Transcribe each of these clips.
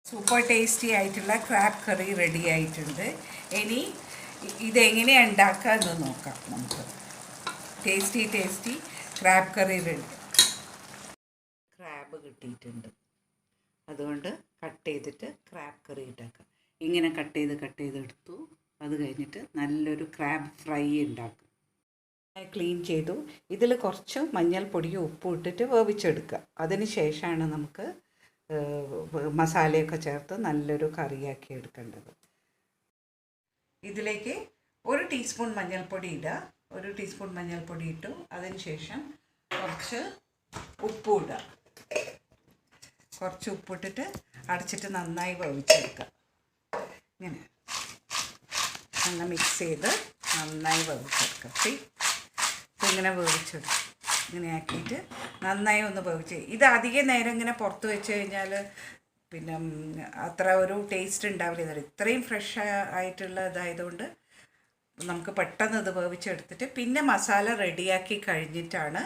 Super tasty ആയിട്ടുള്ള crab കറി ready ആയിട്ടുണ്ട്. ഇനി ഇതെങ്ങനെയാണ് ഉണ്ടാക്കുക എന്ന് നോക്കാം നമുക്ക്. ടേസ്റ്റി ക്രാബ് കറി റെഡി. ക്രാബ് കിട്ടിയിട്ടുണ്ട്, അതുകൊണ്ട് കട്ട് ചെയ്തിട്ട് ക്രാബ് കറി ഉണ്ടാക്കാം. ഇങ്ങനെ കട്ട് ചെയ്ത് എടുത്തു. അത് കഴിഞ്ഞിട്ട് നല്ലൊരു ക്രാബ് ഫ്രൈ ഉണ്ടാക്കും. ക്ലീൻ ചെയ്തു. ഇതിൽ കുറച്ച് മഞ്ഞൾപ്പൊടിയും ഉപ്പും ഇട്ടിട്ട് വേവിച്ചെടുക്കുക. അതിന് ശേഷമാണ് നമുക്ക് മസാലയൊക്കെ ചേർത്ത് നല്ലൊരു കറിയാക്കി എടുക്കേണ്ടത്. ഇതിലേക്ക് 1 ടീസ്പൂൺ മഞ്ഞൾപ്പൊടി ഇടുക. 1 ടീസ്പൂൺ മഞ്ഞൾപ്പൊടി ഇട്ടു. അതിന് ശേഷം കുറച്ച് ഉപ്പ് ഇടുക. കുറച്ച് ഉപ്പിട്ടിട്ട് അടച്ചിട്ട് നന്നായി വേവിച്ചെടുക്കുക. ഇങ്ങനെ നല്ല മിക്സ് ചെയ്ത് നന്നായി വേവിച്ചെടുക്കുക. ഇങ്ങനെ വേവിച്ചെടുക്കും. ഇങ്ങനെ ആക്കിയിട്ട് നന്നായി ഒന്ന് വേവിച്ച്. ഇത് അധികം നേരം ഇങ്ങനെ പുറത്ത് വെച്ച് കഴിഞ്ഞാൽ പിന്നെ അത്ര ഒരു ടേസ്റ്റ് ഉണ്ടാവില്ല. ഇത്രയും ഫ്രഷ് ആയിട്ടുള്ള ഇതായതുകൊണ്ട് നമുക്ക് പെട്ടെന്ന് ഇത് വേവിച്ചെടുത്തിട്ട് പിന്നെ മസാല റെഡിയാക്കി കഴിഞ്ഞിട്ടാണ്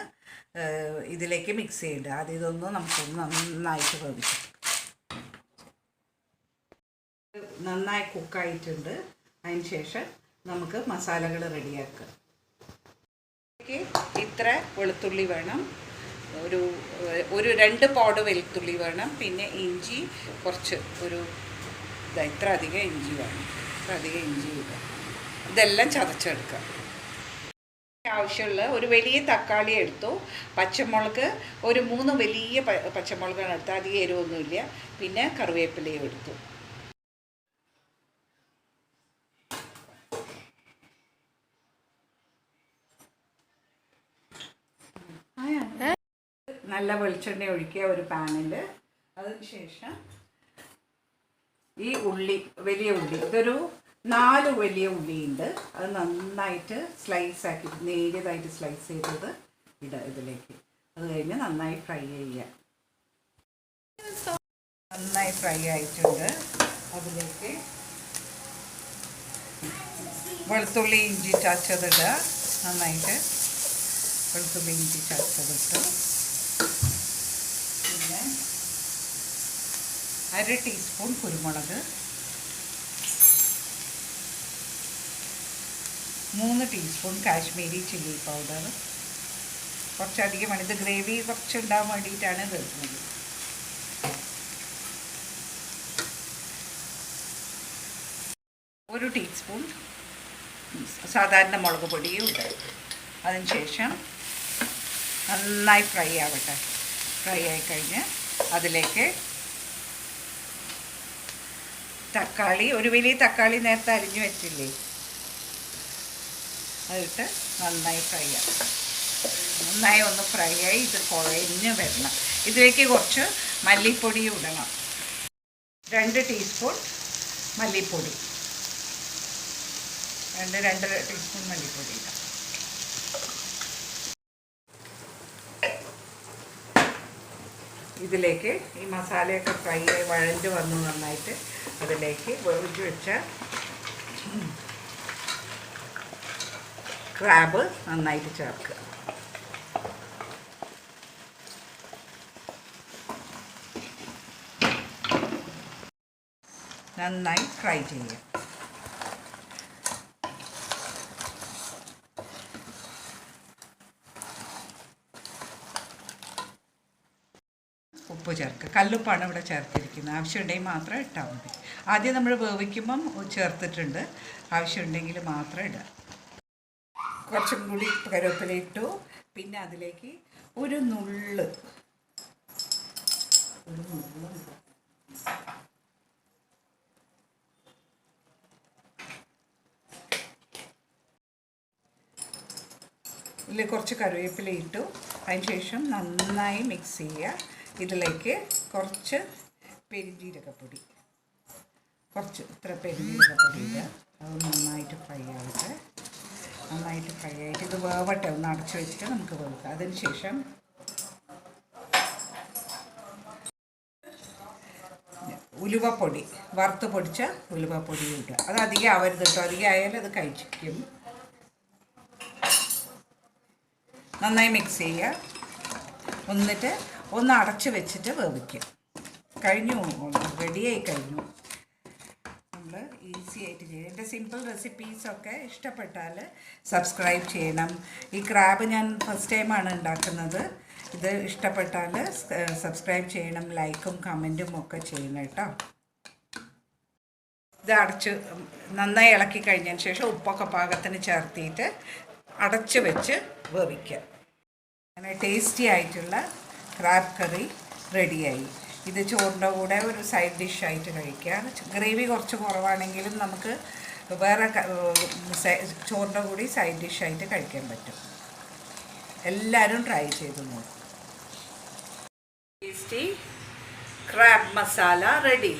ഇതിലേക്ക് മിക്സ് ചെയ്യേണ്ടത്. ആദ്യം ഇതൊന്നും നമുക്കൊന്ന് നന്നായിട്ട് വേവിച്ചെടുക്കാം. നന്നായി കുക്കായിട്ടുണ്ട്. അതിന് ശേഷം നമുക്ക് മസാലകൾ റെഡിയാക്കാം. ഇത്ര വെളുത്തുള്ളി വേണം, ഒരു 2 പൗഡ് വെളുത്തുള്ളി വേണം. പിന്നെ ഇഞ്ചി കുറച്ച് ഇത്ര അധികം ഇഞ്ചി വേണം. ഇതെല്ലാം ചതച്ചെടുക്കുക. ആവശ്യമുള്ള ഒരു വലിയ തക്കാളി എടുത്തു. പച്ചമുളക് 3 വലിയ പച്ചമുളകാണ് എടുത്തത്. അധികം എരിവൊന്നുമില്ല. പിന്നെ കറിവേപ്പിലയും എടുത്തു. നല്ല വെളിച്ചെണ്ണ ഒഴിക്കുക ഒരു പാനിൽ. അതിന് ശേഷം ഈ വലിയ ഉള്ളി, ഇതൊരു 4 വലിയ ഉള്ളിയുണ്ട്. അത് നന്നായിട്ട് സ്ലൈസാക്കി നേരിയതായിട്ട് സ്ലൈസ് ചെയ്തത് ഇടുക ഇതിലേക്ക്. അത് കഴിഞ്ഞ് നന്നായി ഫ്രൈ ചെയ്യുക. നന്നായി ഫ്രൈ ആയിട്ടുണ്ട്. അതിലേക്ക് വെളുത്തുള്ളി ഇഞ്ചി ചതച്ചതിടുക. നന്നായിട്ട് വെളുത്തുള്ളി ഇഞ്ചി ചതച്ചതിട്ടു. പിന്നെ 1/2 ടീസ്പൂൺ കുരുമുളക്, 3 ടീസ്പൂൺ കാശ്മീരി ചില്ലി പൗഡർ. കുറച്ചധികമാണ്. ഇത് ഗ്രേവി കുറച്ചുണ്ടാകാൻ വേണ്ടിയിട്ടാണ് ഇത് ഇടുന്നത്. ഒരു ടീസ്പൂൺ സാധാരണ മുളക് പൊടിയും ഉണ്ട്. അതിനുശേഷം നന്നായി ഫ്രൈ ആവട്ടെ. ഫ്രൈ ആയിക്കഴിഞ്ഞ് അതിലേക്ക് തക്കാളി, ഒരു വലിയ തക്കാളി നേരത്തെ അരിഞ്ഞ് വെച്ചില്ലേ, അതിട്ട് നന്നായി ഫ്രൈ ആവും. നന്നായി ഒന്ന് ഫ്രൈ ആയി ഇത് കുഴഞ്ഞ് വരണം. ഇതിലേക്ക് കുറച്ച് മല്ലിപ്പൊടിയും ഇടണം. 2 ടീസ്പൂൺ മല്ലിപ്പൊടി, 2 ടീസ്പൂൺ മല്ലിപ്പൊടി ഇടാം. ഇതിലേക്ക് ഈ മസാലയൊക്കെ ഫ്രൈ ആയി വഴഞ്ഞ് വന്നു നന്നായിട്ട് അതിലേക്ക് വേവിച്ച് വെച്ച ക്രാബ് നന്നായിട്ട് ചേർക്കുക. നന്നായി ഫ്രൈ ചെയ്യുക. ഉപ്പ് ചേർക്കുക. കല്ലുപ്പാണ് ഇവിടെ ചേർത്തിരിക്കുന്നത്. ആവശ്യമുണ്ടെങ്കിൽ മാത്രം ഇട്ടാൽ മതി. ആദ്യം നമ്മൾ വേവിക്കുമ്പം ചേർത്തിട്ടുണ്ട്. ആവശ്യമുണ്ടെങ്കിൽ മാത്രം ഇടുക. കുറച്ചും കൂടി കറിവേപ്പില ഇട്ടു. പിന്നെ അതിലേക്ക് ഒരു നുള്ള് ഇതിൽ കുറച്ച് കറിവേപ്പില ഇട്ടു. അതിന് ശേഷം നന്നായി മിക്സ് ചെയ്യുക. ഇതിലേക്ക് കുറച്ച് പെരുംജീരകപ്പൊടി, ഇത്ര പെരുംജീരകപ്പൊടി ഇടുക. അത് നന്നായിട്ട് ഫ്രൈ ആയിട്ട് ഇത് വേവട്ടെ. ഒന്ന് അടച്ചു വെച്ചിട്ട് നമുക്ക് വേവിക്കാം. അതിന് ശേഷം ഉലുവപ്പൊടി, വറുത്ത് പൊടിച്ച ഉലുവപ്പൊടി ഇടുക. അത് അധികം ആവരുത് കേട്ടോ. അധികം ആയാലും അത് കഴിക്കും. നന്നായി മിക്സ് ചെയ്യുക. എന്നിട്ട് ഒന്ന് അടച്ച് വെച്ചിട്ട് വേവിക്കുക. കഴിഞ്ഞു, റെഡിയായി കഴിഞ്ഞു. നമ്മൾ ഈസി ആയിട്ട് ചെയ്യും. എൻ്റെ സിമ്പിൾ റെസിപ്പീസൊക്കെ ഇഷ്ടപ്പെട്ടാൽ സബ്സ്ക്രൈബ് ചെയ്യണം. ഈ ക്രാബ് ഞാൻ ഫസ്റ്റ് ടൈമാണ് ഉണ്ടാക്കുന്നത്. ഇത് ഇഷ്ടപ്പെട്ടാൽ സബ്സ്ക്രൈബ് ചെയ്യണം, ലൈക്കും കമൻറ്റും ഒക്കെ ചെയ്യണം കേട്ടോ. ഇത് അടച്ച് നന്നായി ഇളക്കി കഴിഞ്ഞതിന് ശേഷം ഉപ്പൊക്കെ പാകത്തിന് ചേർത്തിട്ട് അടച്ച് വെച്ച് വേവിക്കുക. അങ്ങനെ ടേസ്റ്റി ആയിട്ടുള്ള ക്രാബ് കറി റെഡിയായി. ഇത് ചോറിൻ്റെ കൂടെ ഒരു സൈഡ് ഡിഷായിട്ട് കഴിക്കുക. ഗ്രേവി കുറച്ച് കുറവാണെങ്കിലും നമുക്ക് വേറെ ചോറിൻ്റെ കൂടി സൈഡ് ഡിഷായിട്ട് കഴിക്കാൻ പറ്റും. എല്ലാവരും ട്രൈ ചെയ്ത് നോക്കും. Tasty crab masala ready.